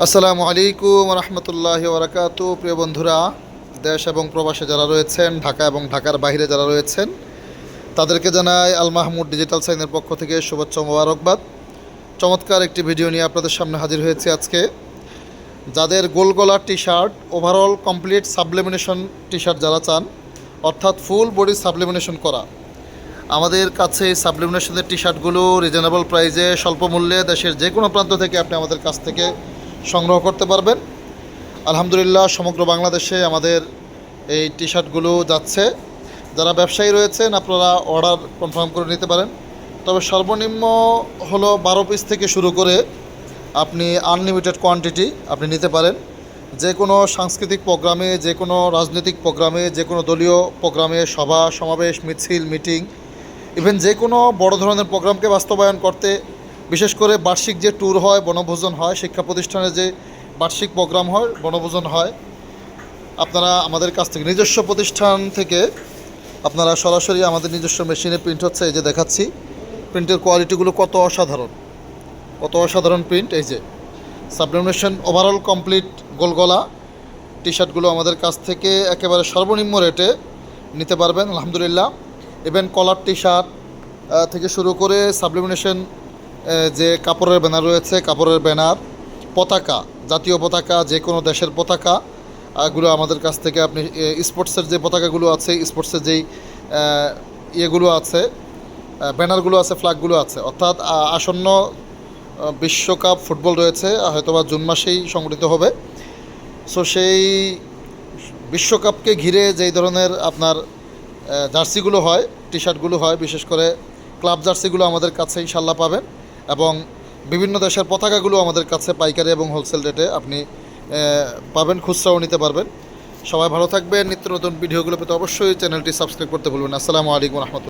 আসসালামু আলাইকুম রহমতুল্লাহি ওবরাকাতু। প্রিয় বন্ধুরা, দেশ এবং প্রবাসে যারা রয়েছেন, ঢাকা এবং ঢাকার বাইরে যারা রয়েছেন, তাদেরকে জানাই আল মাহমুদ ডিজিটাল সাইনের পক্ষ থেকে শুভেচ্ছা ও মোবারকবাদ। চমৎকার একটি ভিডিও নিয়ে আপনাদের সামনে হাজির হয়েছে আজকে। যাদের গোল গলার T shirt, overall complete sublimation T shirt যারা চান, অর্থাৎ ফুল বডি সাবলিমিনেশন করা, আমাদের কাছে এই সাবলিমিনেশনের টি শার্টগুলো রিজনেবল প্রাইসে স্বল্প মূল্যে দেশের যে কোনো প্রান্ত থেকে আপনি আমাদের কাছ থেকে সংগ্রহ করতে পারবেন। আলহামদুলিল্লাহ, সমগ্র বাংলাদেশে আমাদের এই টি শার্টগুলো যাচ্ছে। যারা ব্যবসায়ী রয়েছেন, আপনারা অর্ডার কনফার্ম করে নিতে পারেন। তবে সর্বনিম্ন হলো 12 পিস থেকে শুরু করে আপনি আনলিমিটেড কোয়ান্টিটি আপনি নিতে পারেন। যে কোনো সাংস্কৃতিক প্রোগ্রামে, যে কোনো রাজনৈতিক প্রোগ্রামে, যে কোনো দলীয় প্রোগ্রামে, সভা সমাবেশ, মিছিল, মিটিং, ইভেন যে কোনো বড় ধরনের প্রোগ্রামকে বাস্তবায়ন করতে, বিশেষ করে বার্ষিক যে ট্যুর হয়, বনভোজন হয়, শিক্ষা প্রতিষ্ঠানে যে বার্ষিক প্রোগ্রাম হয়, বনভোজন হয়, আপনারা আমাদের কাছ থেকে নিজস্ব প্রতিষ্ঠান থেকে আপনারা সরাসরি আমাদের নিজস্ব মেশিনে প্রিন্ট হচ্ছে, এই যে দেখাচ্ছি প্রিন্টের কোয়ালিটিগুলো কত অসাধারণ, কত অসাধারণ প্রিন্ট। এই যে সাবলিমেশন ওভারঅল কমপ্লিট গোলগলা টি শার্টগুলো আমাদের কাছ থেকে একেবারে সর্বনিম্ন রেটে নিতে পারবেন আলহামদুলিল্লাহ। ইভেন কলার টি শার্ট থেকে শুরু করে সাবলিমিনেশন যে কাপড়ের ব্যানার রয়েছে, কাপড়ের ব্যানার, পতাকা, জাতীয় পতাকা, যে কোনো দেশের পতাকা এগুলো আমাদের কাছ থেকে আপনি স্পোর্টসের যে পতাকাগুলো আছে, স্পোর্টসের যেই ইয়েগুলো আছে, ব্যানারগুলো আছে, ফ্ল্যাগগুলো আছে, অর্থাৎ আসন্ন বিশ্বকাপ ফুটবল রয়েছে, হয়তোবা জুন মাসেই সংগঠিত হবে। সো সেই বিশ্বকাপকে ঘিরে যেই ধরনের আপনার জার্সিগুলো হয়, টি শার্টগুলো হয়, বিশেষ করে ক্লাব জার্সিগুলো আমাদের কাছে ইনশাল্লাহ পাবেন। এবং বিভিন্ন দেশের পতাকাগুলো আমাদের কাছে পাইকারি এবং হোলসেল রেটে আপনি পাবেন, খুচরাও নিতে পারবেন। সবাই ভালো থাকবেন। নিত্য নতুন ভিডিওগুলো পেতে অবশ্যই চ্যানেলটি সাবস্ক্রাইব করতে ভুলবেন না। আসসালামু আলাইকুম রহমতুল্লাহ।